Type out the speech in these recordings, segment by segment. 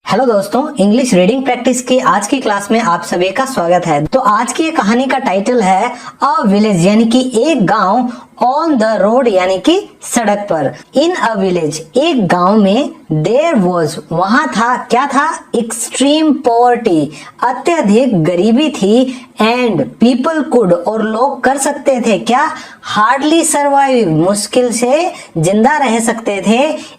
Hello दोस्तों, English reading practice की आज की क्लास में आप सभी का स्वागत है। तो आज की कहानी का टाइटल है अ विलेज, यानी कि एक गांव, ऑन द रोड यानी कि सड़क पर। इन अ विलेज, एक गांव में, देयर वॉज, वहां था, क्या था, एक्सट्रीम पॉवर्टी, अत्यधिक गरीबी थी, एंड पीपल कुड, और लोग कर सकते थे क्या, हार्डली सर्वाइव, मुश्किल से जिंदा रह सकते थे,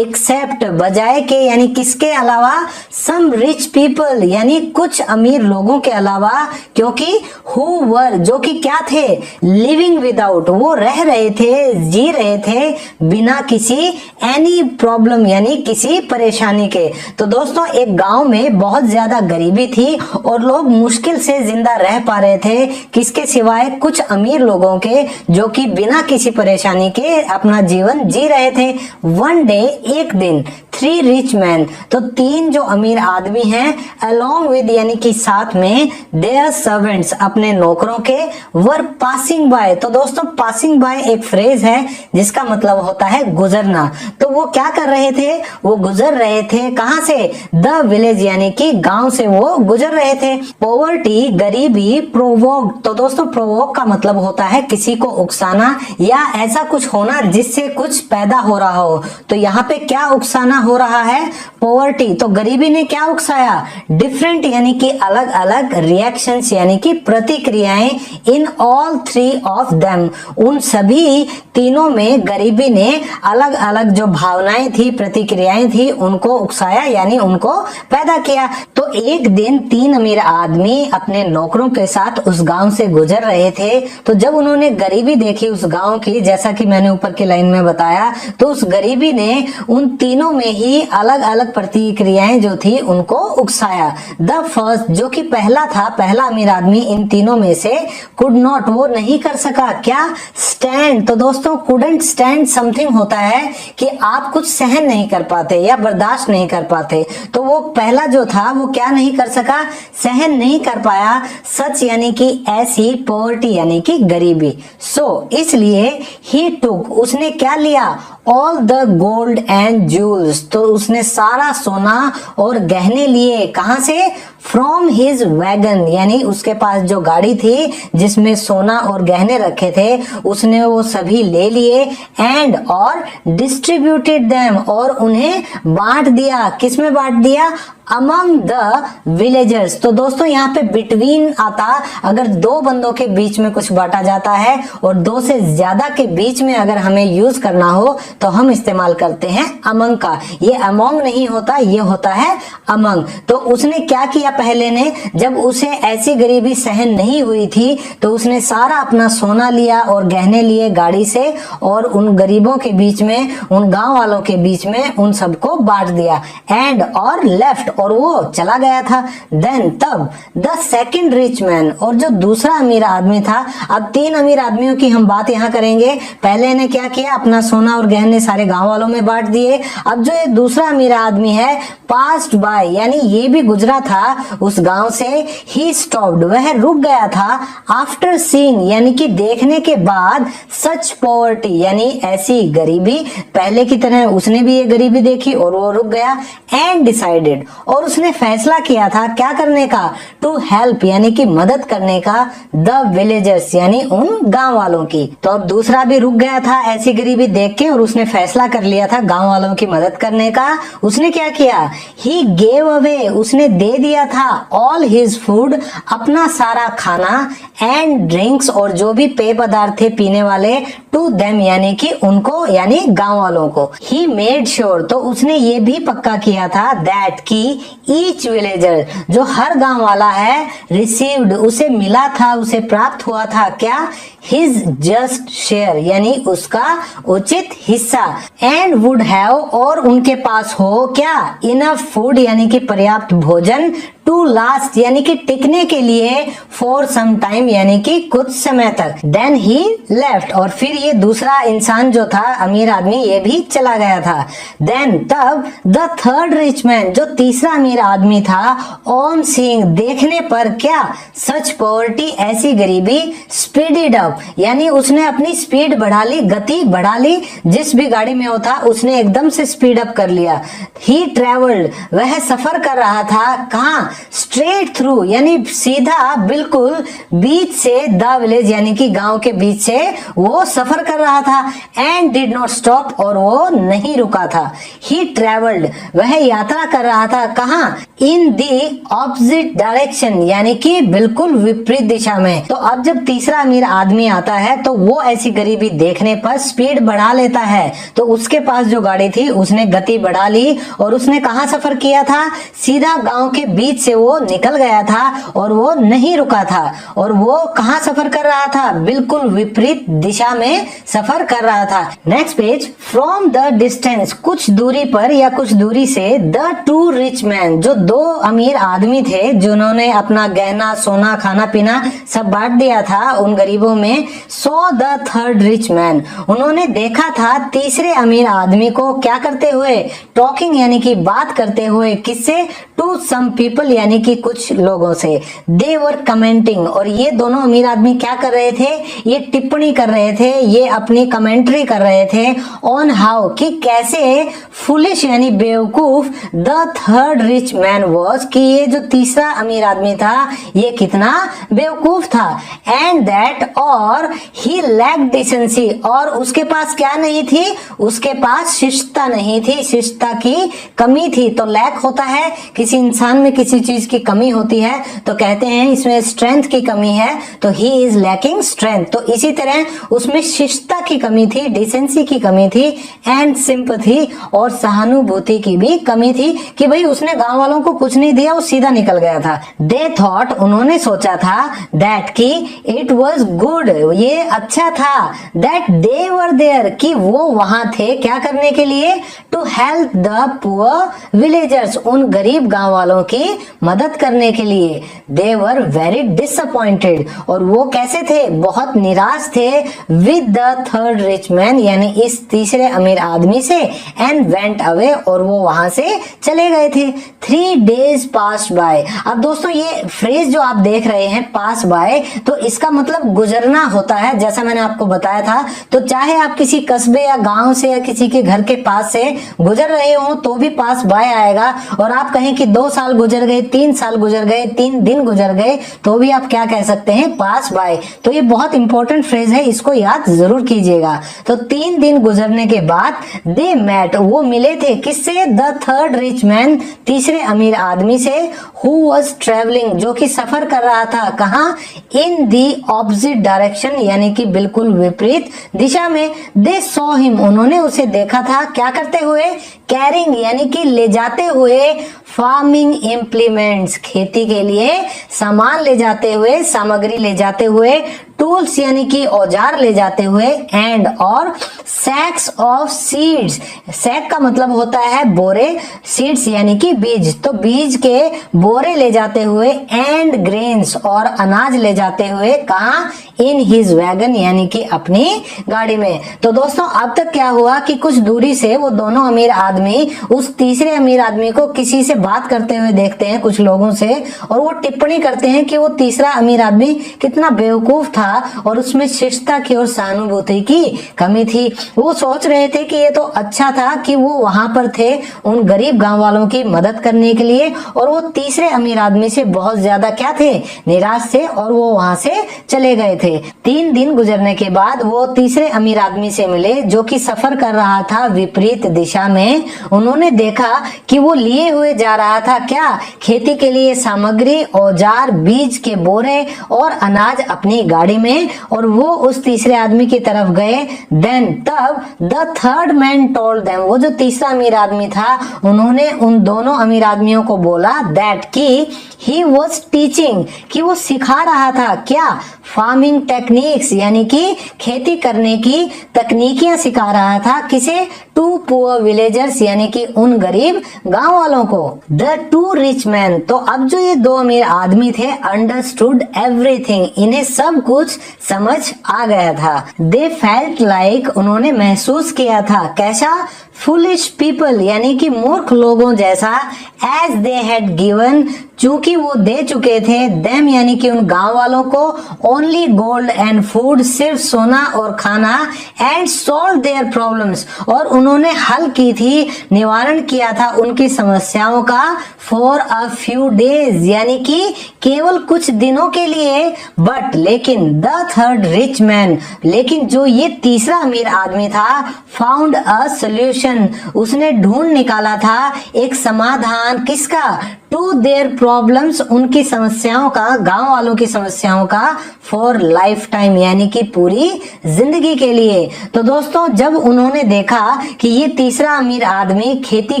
एक्सेप्ट, बजाय के यानी किसके अलावा, सम रिच पीपल यानी कुछ अमीर लोगों के अलावा, क्योंकि हु वर, जो कि क्या थे, लिविंग विदाउट, वो रह रहे थे, जी रहे थे बिना किसी एनी प्रॉब्लम यानी किसी परेशानी के। तो दोस्तों, एक गांव में बहुत ज्यादा गरीबी थी और लोग मुश्किल से जिंदा रह पा रहे थे, किसके सिवाय, कुछ अमीर लोगों के, जो कि बिना किसी परेशानी के अपना जीवन जी रहे थे। वन डे, एक दिन, 3 रिच मैन, तो 3 जो अमीर आदमी हैं, अलोंग विद यानी कि साथ में, देयर सर्वेंट्स, अपने नौकरों के, वर पासिंग बाय। तो दोस्तों, पासिंग बाय एक फ्रेज है जिसका मतलब होता है गुजरना। तो वो क्या कर रहे थे, वो गुजर रहे थे, कहां से, द विलेज यानी कि गांव से वो गुजर रहे थे। पॉवर्टी, गरीबी, प्रोवोक, तो दोस्तों प्रोवोक का मतलब होता है किसी को उकसाना या ऐसा कुछ होना जिससे कुछ पैदा हो रहा हो। तो यहाँ पे क्या उकसाना हो रहा है, पॉवर्टी, तो गरीबी ने क्या उकसाया, डिफरेंट यानी कि अलग अलग, रिएक्शंस यानी कि प्रतिक्रियाएं, इन ऑल 3 ऑफ देम, उन सभी तीनों में गरीबी ने अलग अलग जो भावनाएं थी, प्रतिक्रियाएं थी, उनको उकसाया यानी उनको पैदा किया। तो एक दिन 3 अमीर आदमी अपने नौकरों के साथ उस गांव से गुजर रहे थे। तो जब उन्होंने गरीबी देखी उस गांव की, जैसा कि मैंने ऊपर की लाइन में बताया, तो उस गरीबी ने उन तीनों में ही अलग अलग प्रतिक्रियाएं जो थी उनको उकसाया। द फर्स्ट, जो कि पहला था, पहला अमीर आदमी इन तीनों में से, कुड नॉट, वो नहीं कर सका, क्या, स्टैंड। तो दोस्तों, कुडंट स्टैंड समथिंग होता है कि आप कुछ सहन नहीं कर पाते या बर्दाश्त नहीं कर पाते। तो वो पहला जो था वो क्या नहीं कर सका, सहन नहीं कर पाया, सच यानी कि ऐसी, पॉवर्टी यानी कि गरीबी। सो इसलिए ही टुक, उसने क्या लिया, all the gold and jewels, तो उसने सारा सोना और गहने लिए, कहां से, फ्रॉम हिज वैगन, यानी उसके पास जो गाड़ी थी जिसमें सोना और गहने रखे थे, उसने वो सभी ले लिए, एंड, और डिस्ट्रीब्यूटेड देम, और उन्हें बांट दिया, किसमें बांट दिया, अमंग द विलेजर्स। तो दोस्तों यहाँ पे बिटवीन आता, अगर 2 बंदों के बीच में कुछ बांटा जाता है और 2 से ज्यादा के बीच में अगर हमें यूज करना हो तो हम इस्तेमाल करते हैं अमंग का। ये अमंग नहीं होता, ये होता है अमंग। तो उसने क्या किया, पहले ने, जब उसे ऐसी गरीबी सहन नहीं हुई थी तो उसने सारा अपना सोना लिया और गहने लिए गाड़ी से, और उन गरीबों के बीच में, उन गांव वालों के बीच में उन सबको बांट दिया, एंड, और लेफ्ट, और वो चला गया था। देन, तब, द सेकंड रिच मैन, और जो दूसरा अमीर आदमी था, अब 3 अमीर आदमियों की हम बात यहाँ करेंगे। पहले ने क्या किया, अपना सोना और गहने सारे गांव वालों में बांट दिए। अब जो ये दूसरा अमीर आदमी है, पास्ड बाय, यानी ये भी गुजरा था उस गांव से, ही स्टॉप्ड, वह रुक गया था, आफ्टर सीइंग, यानी कि देखने के बाद, सच पॉवर्टी, यानी ऐसी गरीबी, पहले की तरह उसने भी ये गरीबी देखी और वो रुक गया, एंड डिसाइडेड, और उसने फैसला किया था क्या करने का, टू हेल्प, यानी कि मदद करने का, द विलेजर्स, यानी उन गांव वालों की। तो अब दूसरा भी रुक गया था ऐसी गरीबी देख के, और उसने फैसला कर लिया था गांव वालों की मदद करने का। उसने क्या किया, ही गेव अवे, उसने दे दिया था, ऑल हिज फूड, अपना सारा खाना, एंड ड्रिंक्स, और जो भी पेय पदार्थ थे पीने वाले, टू देम, यानी कि उनको, यानी गांव वालों को। ही मेड श्योर, तो उसने ये भी पक्का किया था, दैट की ईच विलेजर, जो हर गांव वाला है, रिसीव्ड, उसे मिला था, उसे प्राप्त हुआ था, क्या, हिज जस्ट शेयर, यानी उसका उचित हिस्सा, एंड वुड हैव, और उनके पास हो, क्या, इनफ फूड, यानी कि पर्याप्त भोजन, टू टू लास्ट यानी कि टिकने के लिए, फॉर सम टाइम यानी कि कुछ समय तक। देन ही लेफ्ट, और फिर ये दूसरा इंसान जो था अमीर आदमी ये भी चला गया था। देन तब द थर्ड रिच मैन, जो तीसरा अमीर आदमी था, ऑन सीइंग देखने पर क्या, सच पॉवर्टी ऐसी गरीबी, स्पीडेड अप यानी उसने अपनी स्पीड बढ़ा ली, गति बढ़ा ली, जिस भी गाड़ी में वो था उसने एकदम से स्पीड अप कर लिया। ही ट्रेवल्ड, वह सफर कर रहा था, कहाँ, स्ट्रेट थ्रू यानी सीधा बिल्कुल बीच से, द विलेज यानी कि गांव के बीच से वो सफर कर रहा था। एंड डिड नॉट स्टॉप, और वो नहीं रुका था। ही ट्रेवल्ड, वह यात्रा कर रहा था, कहाँ, इन दी ऑपोजिट डायरेक्शन यानी कि बिल्कुल विपरीत दिशा में। तो अब जब तीसरा अमीर आदमी आता है तो वो ऐसी गरीबी देखने पर स्पीड बढ़ा लेता है। तो उसके पास जो गाड़ी थी उसने गति बढ़ा ली और उसने कहाँ सफर किया था, सीधा गांव के बीच से वो निकल गया था और वो नहीं रुका था। और वो कहाँ सफर कर रहा था, बिल्कुल विपरीत दिशा में सफर कर रहा था। Next page, from the distance, कुछ दूरी पर या कुछ दूरी से, द टू रिच मैन, जो दो अमीर आदमी थे जिन्होंने अपना गहना सोना खाना पीना सब बांट दिया था उन गरीबों में, saw the third rich man, उन्होंने देखा था तीसरे अमीर आदमी को क्या करते हुए, टॉकिंग यानी कि बात करते हुए, किससे, टू सम पीपल यानी कि कुछ लोगों से। दे वर कमेंटिंग, और ये दोनों अमीर आदमी क्या कर रहे थे, ये टिप्पणी कर रहे थे, ये अपनी कमेंट्री कर रहे थे, ऑन हाउ, कि कैसे, फुलिश यानी बेवकूफ, the third rich man was, कि ये जो तीसरा अमीर आदमी था ये कितना बेवकूफ था। एंड दैट, और ही लैक्ड डिसेंसी, और उसके पास क्या नहीं थी, उसके पास शिष्टता नहीं थी, शिष्टता की कमी थी। तो लैक होता है किसी इंसान में किसी चीज की कमी होती है तो कहते हैं इसमें स्ट्रेंथ की कमी है, तो ही इज लैकिंग स्ट्रेंथ। तो इसी तरह उसमें शिष्टता की कमी थी, डिसेंसी की कमी थी, एंड सिंपैथी, और सहानुभूति की भी कमी थी कि भाई उसने गांव वालों को कुछ नहीं दिया, वो सीधा निकल गया था। दे थॉट, उन्होंने सोचा था, दैट की इट वॉज गुड, ये अच्छा था, दैट दे वर देयर, कि वो वहां थे क्या करने के लिए, to help the poor villagers, उन गरीब गांव वालों की मदद करने के लिए। दे वर वेरी डिसअपॉइंटेड, और वो कैसे थे, बहुत निराश थे, with the third rich man यानी इस तीसरे अमीर आदमी से, एंड वेंट अवे, और वो वहां से चले गए थे। 3 days passed by, अब दोस्तों ये फ्रेज जो आप देख रहे हैं पास बाय, तो इसका मतलब गुजरना होता है, जैसा मैंने आपको बताया था। तो चाहे आप किसी कस्बे या गांव से या किसी के घर के पास से गुजर रहे हो तो भी पास बाय आएगा, और आप कहें कि 2 साल गुजर गए, 3 साल गुजर गए, 3 दिन गुजर गए, तो भी आप क्या कह सकते हैं, पास बाय। तो ये बहुत इंपॉर्टेंट फ्रेज है, इसको याद जरूर कीजिएगा। तो 3 दिन गुजरने के बाद दे मेट, वो मिले थे किससे, द थर्ड रिच मैन, तीसरे अमीर आदमी से, हु वाज ट्रेवलिंग, जो कि सफर कर रहा था, कहाँ, इन दी ऑपोजिट डायरेक्शन यानी कि बिल्कुल विपरीत दिशा में। दे सॉ हिम, उन्होंने उसे देखा था क्या करते हुए, कैरिंग यानी कि ले जाते हुए, फार्मिंग इम्प्लीमेंट्स, खेती के लिए सामान ले जाते हुए, सामग्री ले जाते हुए, टूल्स यानी कि औजार ले जाते हुए, एंड और सैक्स ऑफ सीड्स, सैक का मतलब होता है बोरे, सीड्स यानी कि बीज, तो बीज के बोरे ले जाते हुए, एंड ग्रेन्स और अनाज ले जाते हुए, कहाँ, इन हिज वैगन यानी कि अपनी गाड़ी में। तो दोस्तों अब तक क्या हुआ कि कुछ दूरी से वो दोनों अमीर आदमी उस तीसरे अमीर आदमी को किसी से बात करते हुए देखते हैं, कुछ लोगों से, और वो टिप्पणी करते हैं कि वो तीसरा अमीर आदमी कितना बेवकूफ था और उसमें शिष्टता की और सहानुभूति की कमी थी। वो सोच रहे थे कि ये तो अच्छा था कि वो वहां पर थे उन गरीब गांव वालों की मदद करने के लिए, और वो तीसरे अमीर आदमी से बहुत ज्यादा क्या थे, निराश थे, और वो वहां से चले गए थे। 3 दिन गुजरने के बाद वो तीसरे अमीर आदमी से मिले जो कि सफर कर रहा था विपरीत दिशा में। उन्होंने देखा कि वो लिए हुए जा रहा था क्या, खेती के लिए सामग्री, औजार, बीज के बोरे और अनाज अपनी गाड़ी में, और वो उस तीसरे आदमी की तरफ गए। देन तब the third man told them, वो जो तीसरा अमीर आदमी था उन्होंने उन दोनों अमीर आदमियों को बोला, दैट की ही वॉज टीचिंग, कि वो सिखा रहा था क्या, फार्मिंग टेक्निक्स यानी कि खेती करने की तकनीकियां सिखा रहा था, किसे, टू पुअर विलेजर्स यानी कि उन गरीब गांव वालों को। द टू रिच मैन, तो अब जो ये दो अमीर आदमी थे, अंडरस्टूड एवरीथिंग, इन्हें सब कुछ समझ आ गया था। दे फेल्ट लाइक, उन्होंने महसूस किया था, कैसा? फुलिश पीपल यानी कि मूर्ख लोगों जैसा। एज दे हैड गिवन, चूंकि वो दे चुके थे, देम यानी कि उन गांव वालों को, ओनली गोल्ड एंड फूड, सिर्फ सोना और खाना, एंड सॉल्व देयर प्रॉब्लम्स, और उन्होंने हल की थी, निवारण किया था उनकी समस्याओं का, फॉर अ फ्यू डेज यानी कि केवल कुछ दिनों के लिए। बट लेकिन द थर्ड रिच मैन, लेकिन जो ये तीसरा अमीर आदमी था, फाउंड अ सोल्यूशन, उसने ढूंढ निकाला था एक समाधान, किसका? टू देयर प्रॉब्लम्स, उनकी समस्याओं का, गांव वालों की समस्याओं का, फॉर लाइफ टाइम यानी कि पूरी जिंदगी के लिए। तो दोस्तों, जब उन्होंने देखा कि ये तीसरा अमीर आदमी खेती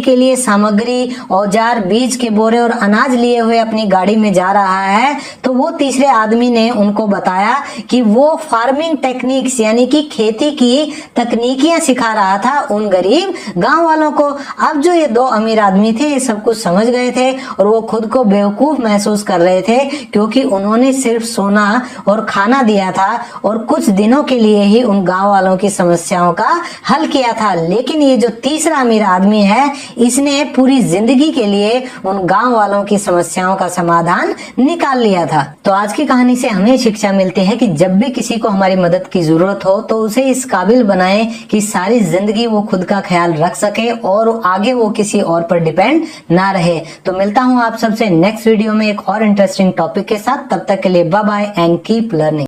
के लिए सामग्री, औजार, बीज के बोरे और अनाज लिए हुए अपनी गाड़ी में जा रहा है, तो वो तीसरे आदमी ने उनको बताया कि वो फार्मिंग टेक्निक्स यानी कि खेती की तकनीकियां सिखा रहा था उन गरीब गांव वालों को। अब जो ये दो अमीर आदमी थे, ये सब कुछ समझ गए थे और वो खुद को बेवकूफ महसूस कर रहे थे, क्योंकि उन्होंने सिर्फ सोना और खाना दिया था और कुछ दिनों के लिए ही उन गांव वालों की समस्याओं का हल किया था। लेकिन ये जो तीसरा अमीर आदमी है, इसने पूरी जिंदगी के लिए उन गांव वालों की समस्याओं का समाधान निकाल लिया था। तो आज की कहानी से हमें शिक्षा मिलती है कि जब भी किसी को हमारी मदद की जरूरत हो, तो उसे इस काबिल बनाएं कि सारी जिंदगी वो खुद का ख्याल रख सके और आगे वो किसी और पर डिपेंड ना रहे। तो मिलता हूँ आप सबसे नेक्स्ट वीडियो में एक और इंटरेस्टिंग टॉपिक के साथ। तब तक के लिए bye bye and keep learning.